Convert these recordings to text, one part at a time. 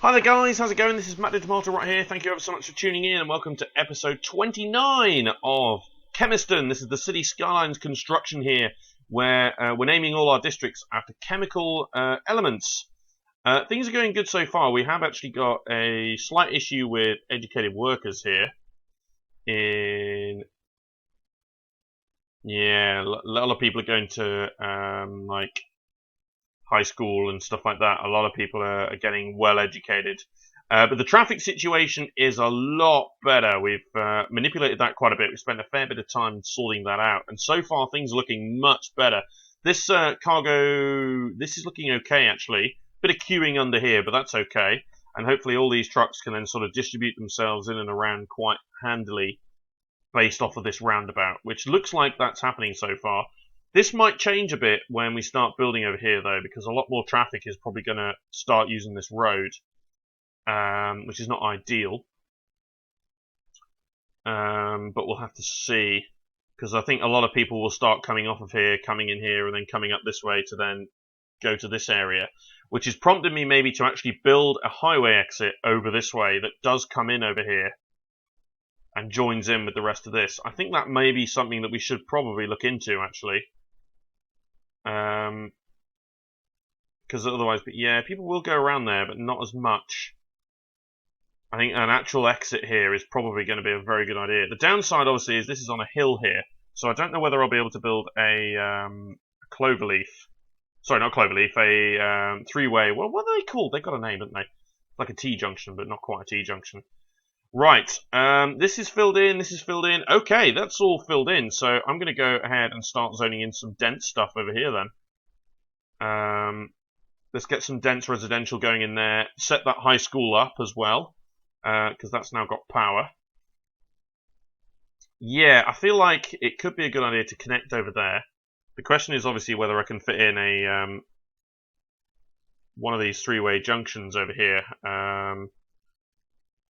Hi there guys, how's it going? This is Matt the Tomato right here. Thank you ever so much for tuning in and welcome to episode 29 of Chemiston. This is the city Skylines construction here where we're naming all our districts after chemical elements. Things are going good so far. We have actually got a slight issue with educated workers here. A lot of people are going to like high school and stuff like that. A lot of people are getting well educated. But the traffic situation is a lot better. We've manipulated that quite a bit. We've spent a fair bit of time sorting that out. And so far, things are looking much better. This cargo, this is looking okay, actually. Bit of queuing under here, but that's okay. And hopefully all these trucks can then sort of distribute themselves in and around quite handily based off of this roundabout, which looks like that's happening so far. This might change a bit when we start building over here, though, because a lot more traffic is probably going to start using this road, which is not ideal. But we'll have to see, because I think a lot of people will start coming off of here, coming in here, and then coming up this way to then go to this area, which has prompted me maybe to actually build a highway exit over this way that does come in over here and joins in with the rest of this. I think that may be something that we should probably look into, actually. Because otherwise, but yeah, people will go around there, but not as much. I think an actual exit here is probably going to be a very good idea. The downside, obviously, is this is on a hill here, so I don't know whether I'll be able to build a cloverleaf. Sorry, not cloverleaf, a three-way. Well, what are they called? They've got a name, haven't they? Like a T-junction, but not quite a T-junction. Right, this is filled in, this is filled in. Okay, that's all filled in, so I'm going to go ahead and start zoning in some dense stuff over here then. Let's get some dense residential going in there. Set that high school up as well, because that's now got power. Yeah, I feel like it could be a good idea to connect over there. The question is obviously whether I can fit in a one of these three-way junctions over here.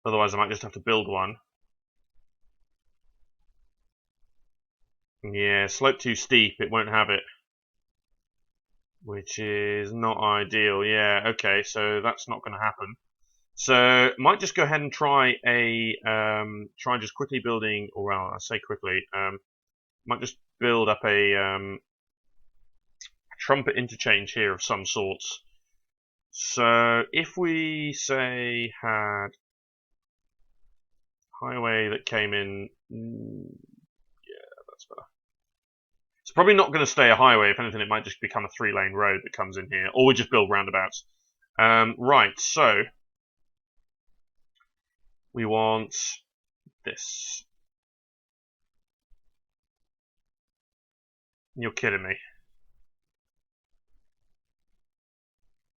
Otherwise, I might just have to build one. Yeah, slope too steep, it won't have it. Which is not ideal. Yeah, okay, so that's not going to happen. So, might just go ahead and try just quickly building, or well, I say quickly, might just build up a trumpet interchange here of some sorts. So, if we, say, had highway that came in, yeah, that's better. It's probably not going to stay a highway. If anything, it might just become a three-lane road that comes in here, or we just build roundabouts. Right, so we want this. You're kidding me.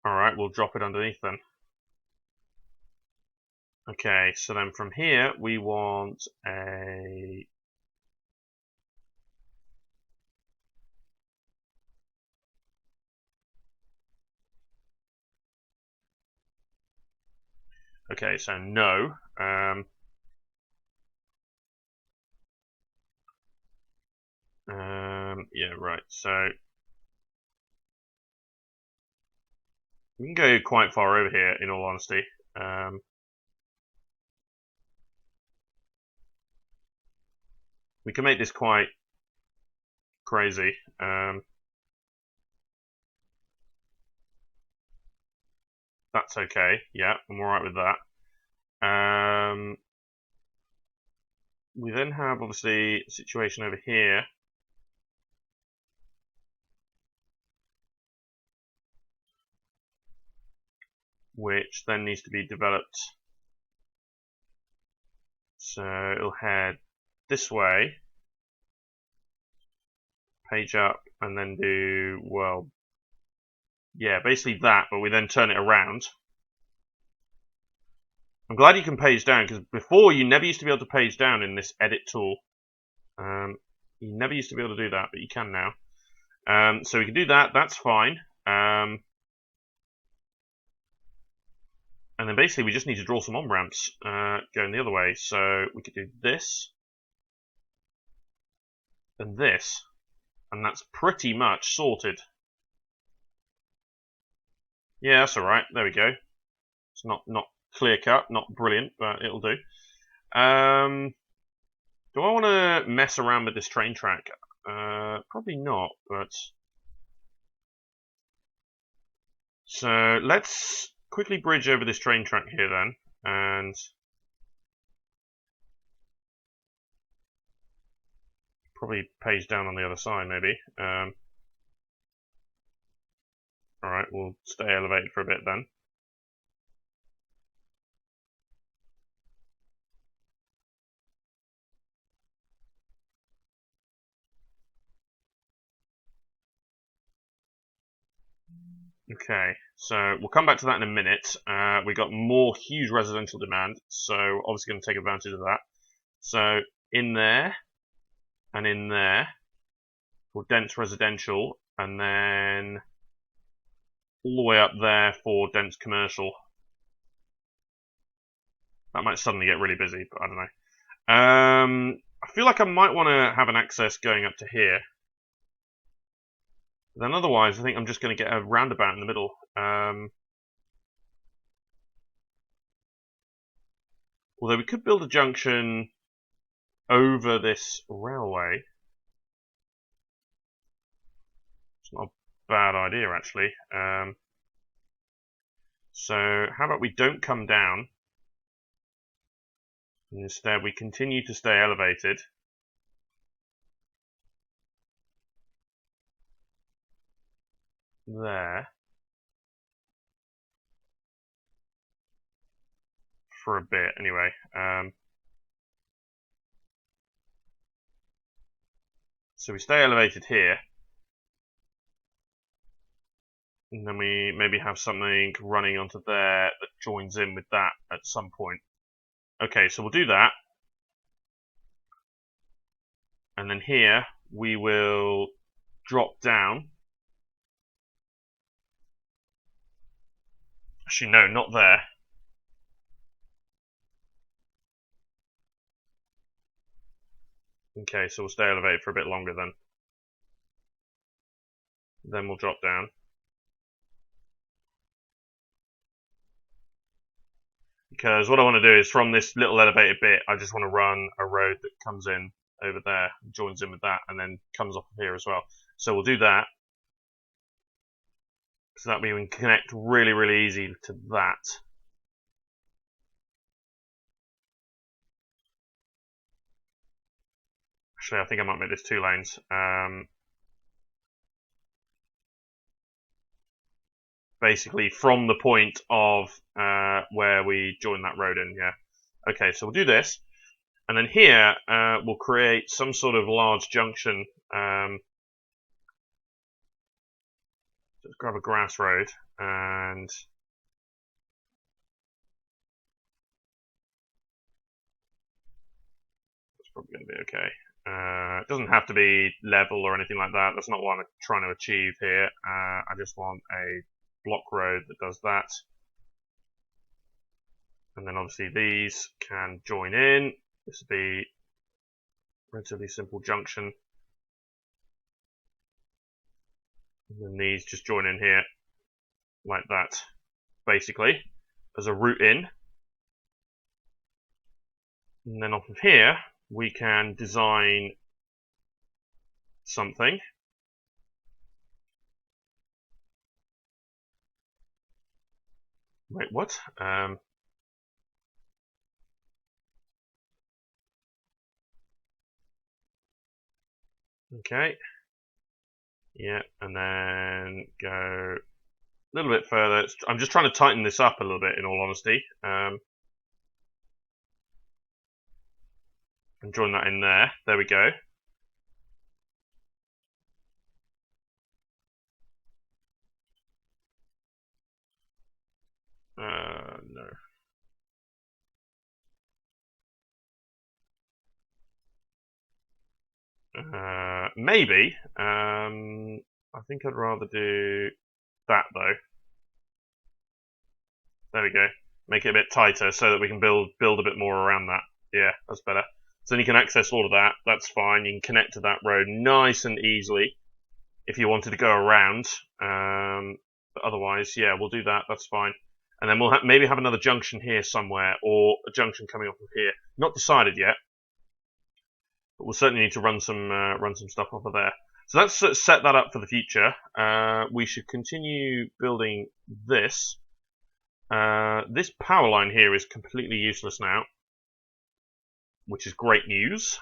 Alright, we'll drop it underneath then. Okay, so then from here we want a okay, so no. Yeah, right. So we can go quite far over here, in all honesty. We can make this quite crazy. That's okay. Yeah, I'm alright with that. We then have, obviously, a situation over here. Which then needs to be developed. So it'll head this way, page up, and then do, well, yeah, basically that, but we then turn it around. I'm glad you can page down, because before you never used to be able to page down in this edit tool. You never used to be able to do that, but you can now. So we can do that, that's fine. And then basically we just need to draw some on-ramps going the other way. So we could do this, and this, and that's pretty much sorted. Yeah, that's alright, there we go. It's not clear cut, not brilliant, but it'll do. Do I want to mess around with this train track? Probably not, but... So let's quickly bridge over this train track here then, and... Probably page down on the other side, maybe. Alright, we'll stay elevated for a bit then. Okay, so we'll come back to that in a minute. We got more huge residential demand, so obviously going to take advantage of that. So in there and in there for dense residential, and then all the way up there for dense commercial. That might suddenly get really busy, but I don't know. I feel like I might want to have an access going up to here. Then otherwise, I think I'm just going to get a roundabout in the middle. Although we could build a junction over this railway. It's not a bad idea, actually. So how about we don't come down, and instead we continue to stay elevated. There. For a bit, anyway. So we stay elevated here. And then we maybe have something running onto there that joins in with that at some point. Okay, so we'll do that. And then here we will drop down. Actually, no, not there. Okay, so we'll stay elevated for a bit longer then. Then we'll drop down. Because what I want to do is from this little elevated bit, I just want to run a road that comes in over there, joins in with that, and then comes off of here as well. So we'll do that. So that we can connect really, really easy to that. Actually, I think I might make this 2 lanes. Basically, from the point of where we join that road in, yeah. Okay, so we'll do this. And then here, we'll create some sort of large junction. Let's grab a grass road, and that's probably going to be okay. It doesn't have to be level or anything like that. That's not what I'm trying to achieve here. I just want a block road that does that. And then obviously these can join in. This will be a relatively simple junction. And then these just join in here, like that, basically, as a route in. And then off of here, we can design something. Wait, what? Okay. Yeah, and then go a little bit further. I'm just trying to tighten this up a little bit, in all honesty. And join that in there. There we go. No. Maybe. I think I'd rather do that though. There we go. Make it a bit tighter so that we can build a bit more around that. Yeah, that's better. So then you can access all of that. That's fine. You can connect to that road nice and easily if you wanted to go around. But otherwise, yeah, we'll do that. That's fine. And then we'll maybe have another junction here somewhere, or a junction coming off of here. Not decided yet, but we'll certainly need to run some stuff off of there. So let's set that up for the future. We should continue building this. This power line here is completely useless now, which is great news.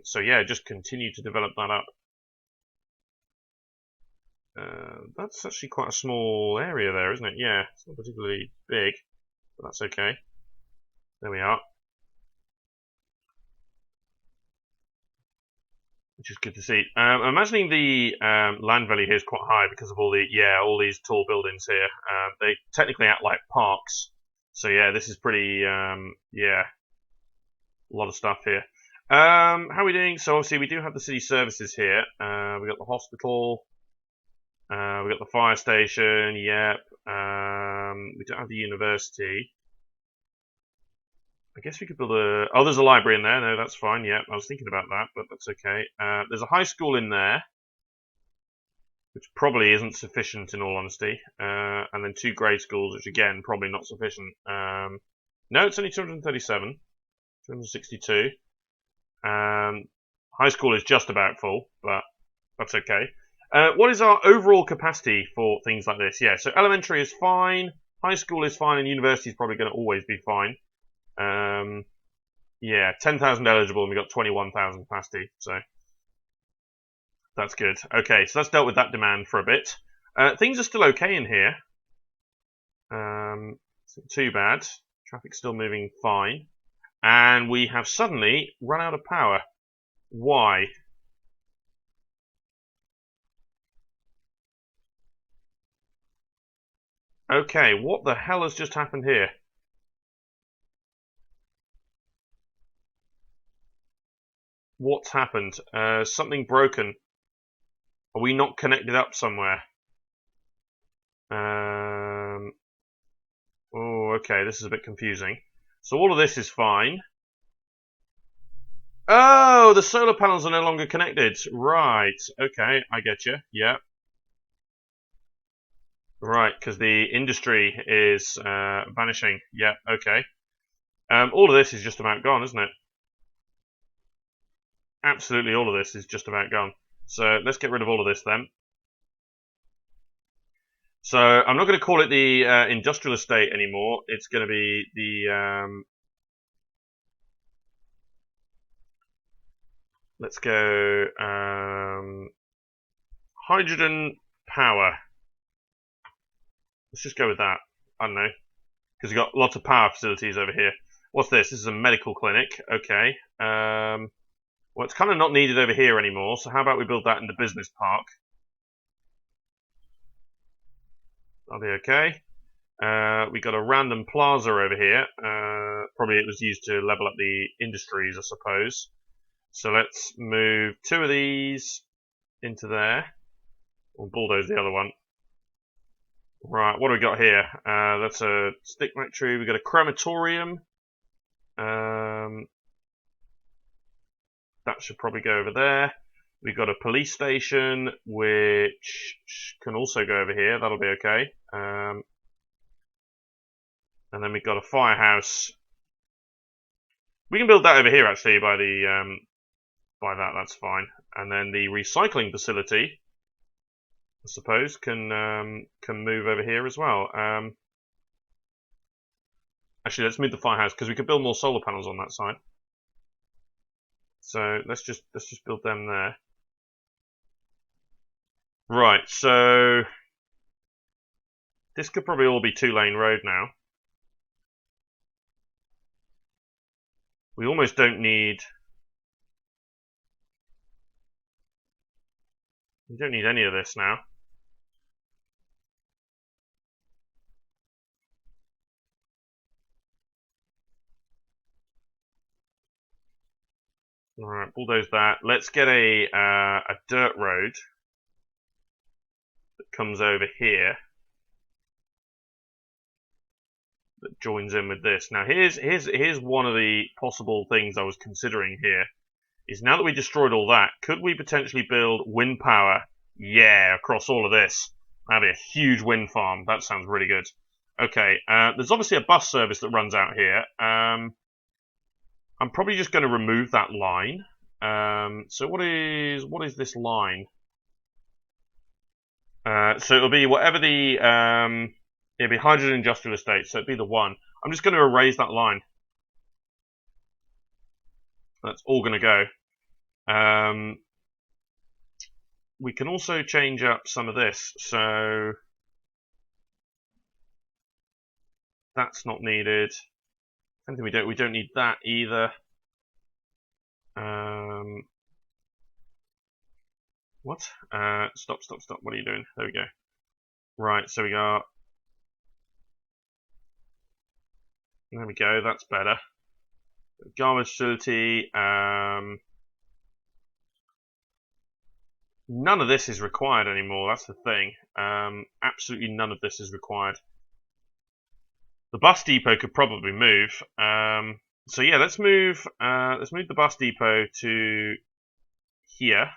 So yeah, just continue to develop that up. That's actually quite a small area there, isn't it? Yeah, it's not particularly big, but that's okay. There we are. Which is good to see. I'm imagining the land value here is quite high because of all these tall buildings here. They technically act like parks. So yeah, this is pretty, a lot of stuff here. How are we doing? So obviously we do have the city services here. We got the hospital. We got the fire station. Yep. We don't have the university. I guess we could build oh, there's a library in there. No, that's fine. Yeah, I was thinking about that, but that's okay. There's a high school in there, which probably isn't sufficient in all honesty. And then 2 grade schools, which again, probably not sufficient. No, it's only 237. 262. High school is just about full, but that's okay. What is our overall capacity for things like this? Yeah, so elementary is fine, high school is fine, and university is probably going to always be fine. Yeah, 10,000 eligible, and we got 21,000 capacity, so that's good. Okay, so that's dealt with that demand for a bit. Things are still okay in here. It's not too bad. Traffic's still moving fine. And we have suddenly run out of power. Why? Okay, what the hell has just happened here? What's happened? Something broken. Are we not connected up somewhere? Oh, okay, this is a bit confusing. So all of this is fine. Oh, the solar panels are no longer connected. Right, okay, I get you. Yeah. Right, because the industry is vanishing. Yeah, okay. All of this is just about gone, isn't it? Absolutely all of this is just about gone. So let's get rid of all of this then. So I'm not going to call it the industrial estate anymore. It's going to be the... let's go... hydrogen power. Let's just go with that. I don't know. Because we've got lots of power facilities over here. What's this? This is a medical clinic. Okay. Well, it's kind of not needed over here anymore, so how about we build that in the business park? That'll be okay. We got a random plaza over here. Probably it was used to level up the industries, I suppose. So let's move 2 of these into there. We'll bulldoze the other one. Right, what do we got here? That's a stick factory. We got a crematorium. That should probably go over there. We've got a police station, which can also go over here. That'll be okay. And then we've got a firehouse. We can build that over here, actually, by that. That's fine. And then the recycling facility, I suppose, can move over here as well. Actually, let's move the firehouse because we could build more solar panels on that side. So let's just build them there. Right, so this could probably all be 2-lane road now. We almost don't need... We don't need any of this now. Alright, bulldoze that. Let's get a dirt road that comes over here that joins in with this. Now here's one of the possible things I was considering here. Is now that we destroyed all that, could we potentially build wind power? Yeah, across all of this. That'd be a huge wind farm. That sounds really good. Okay, there's obviously a bus service that runs out here. I'm probably just going to remove that line. So what is this line? So it'll be whatever the it'll be Hydrogen Industrial Estate. So it'll be the one. I'm just going to erase that line. That's all going to go. We can also change up some of this. So that's not needed. I think we don't need that either. What? Stop. What are you doing? There we go. Right, so we got... There we go, that's better. Garbage facility. None of this is required anymore, that's the thing. Absolutely none of this is required. The bus depot could probably move. So yeah, let's move the bus depot to here.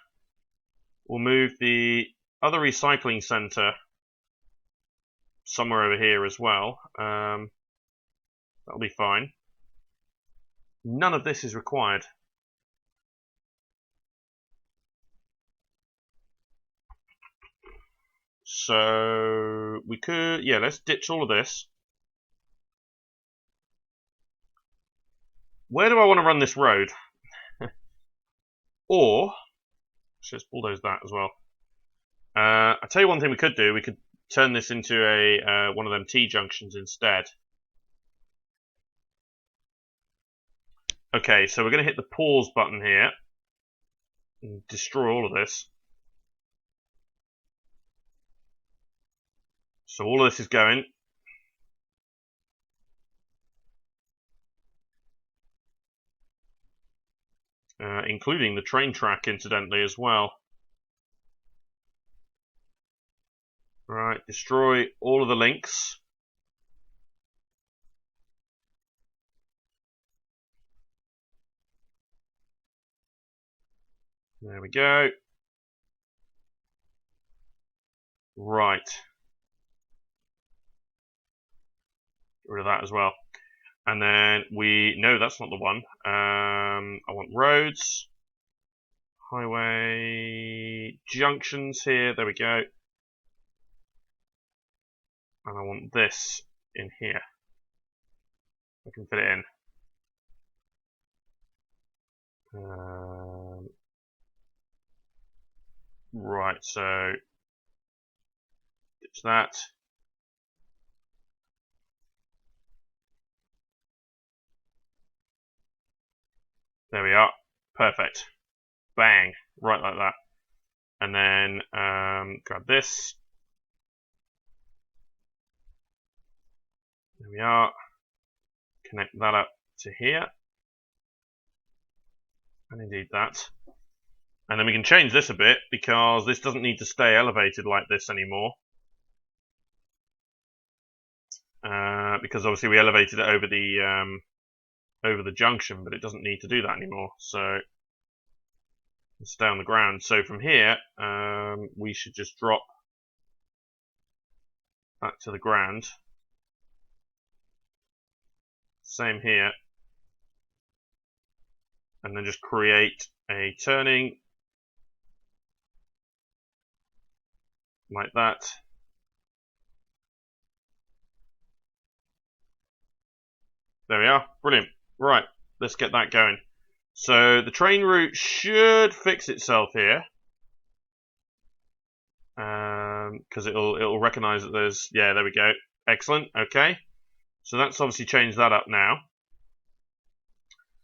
We'll move the other recycling centre somewhere over here as well. That'll be fine. None of this is required. So we could, yeah, let's ditch all of this. Where do I want to run this road? Or let's just bulldoze that as well. I'll tell you one thing we could do. We could turn this into a one of them T-junctions instead. Okay, so we're going to hit the pause button here and destroy all of this. So all of this is going. Including the train track, incidentally, as well. Right, destroy all of the links. There we go. Right. Get rid of that as well. And then no, that's not the one. I want roads, highway, junctions here. There we go. And I want this in here. I can fit it in. Right, so ditch that. There we are. Perfect. Bang. Right like that. And then grab this. There we are. Connect that up to here. And indeed that. And then we can change this a bit because this doesn't need to stay elevated like this anymore. Because obviously we elevated it over the junction, but it doesn't need to do that anymore. So it's stay on the ground. So from here, we should just drop that to the ground. Same here. And then just create a turning like that. There we are. Brilliant. Right, let's get that going. So the train route should fix itself here. Because it'll recognize that there's, yeah, there we go. Excellent. Okay. So that's obviously changed that up now.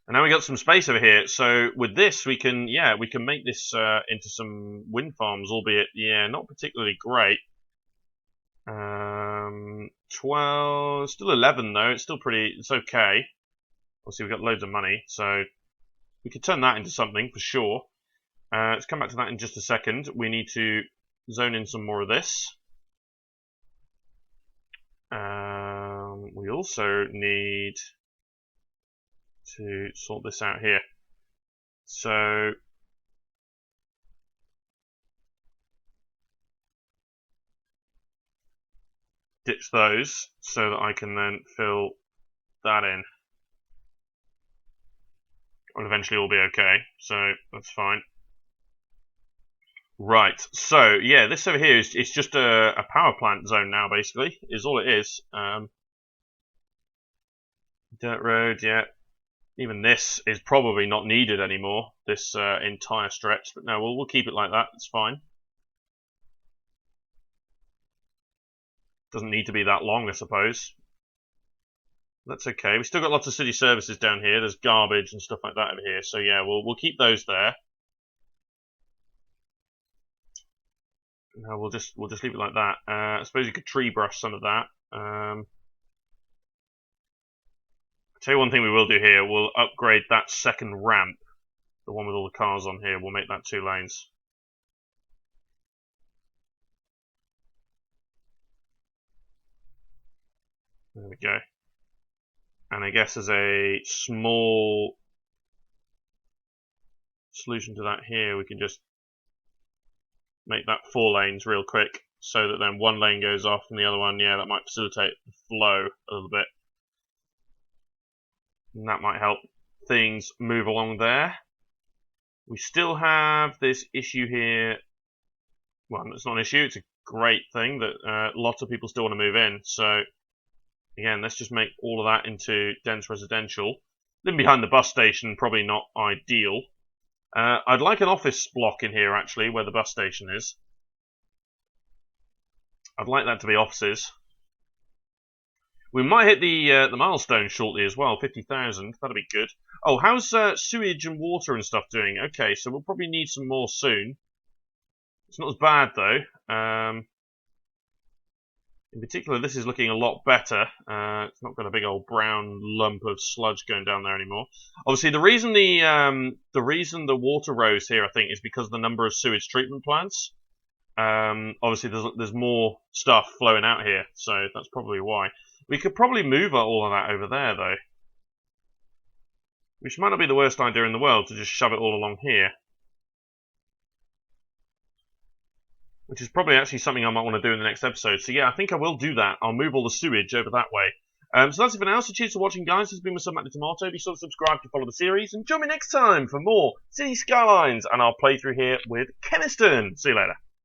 And now we got some space over here. So with this, we can make this into some wind farms, albeit, yeah, not particularly great. 12, still 11 though. It's still it's okay. Obviously, we've got loads of money, so we could turn that into something for sure. Let's come back to that in just a second. We need to zone in some more of this. We also need to sort this out here. So ditch those so that I can then fill that in. It'll eventually all be okay, so that's fine. Right, so yeah, this over here is just a power plant zone now, basically, is all it is. Dirt road, yeah. Even this is probably not needed anymore, this entire stretch, but no, we'll keep it like that, it's fine. Doesn't need to be that long, I suppose. That's okay. We've still got lots of city services down here. There's garbage and stuff like that over here, so yeah, we'll keep those there. No, we'll just leave it like that. I suppose you could tree brush some of that. I'll tell you one thing we will do here. We'll upgrade that second ramp, the one with all the cars on here. We'll make that 2 lanes. There we go. And I guess as a small solution to that here, we can just make that 4 lanes real quick, so that then 1 lane goes off and the other one, yeah, that might facilitate the flow a little bit. And that might help things move along there. We still have this issue here. Well, it's not an issue, it's a great thing that lots of people still want to move in. So, again, let's just make all of that into dense residential. Living behind the bus station, probably not ideal. I'd like an office block in here, actually, where the bus station is. I'd like that to be offices. We might hit the milestone shortly as well, 50,000. That'd be good. Oh, how's sewage and water and stuff doing? Okay, so we'll probably need some more soon. It's not as bad, though. In particular, this is looking a lot better. It's not got a big old brown lump of sludge going down there anymore. Obviously, the reason the water rose here, I think, is because of the number of sewage treatment plants. Obviously, there's more stuff flowing out here, so that's probably why. We could probably move all of that over there, though. Which might not be the worst idea in the world, to just shove it all along here. Which is probably actually something I might want to do in the next episode. So yeah, I think I will do that. I'll move all the sewage over that way. So that's it for now. So cheers for watching, guys. This has been myself, Matt the Tomato. Be sure to subscribe to follow the series. And join me next time for more City Skylines. And I'll play through here with Chemiston. See you later.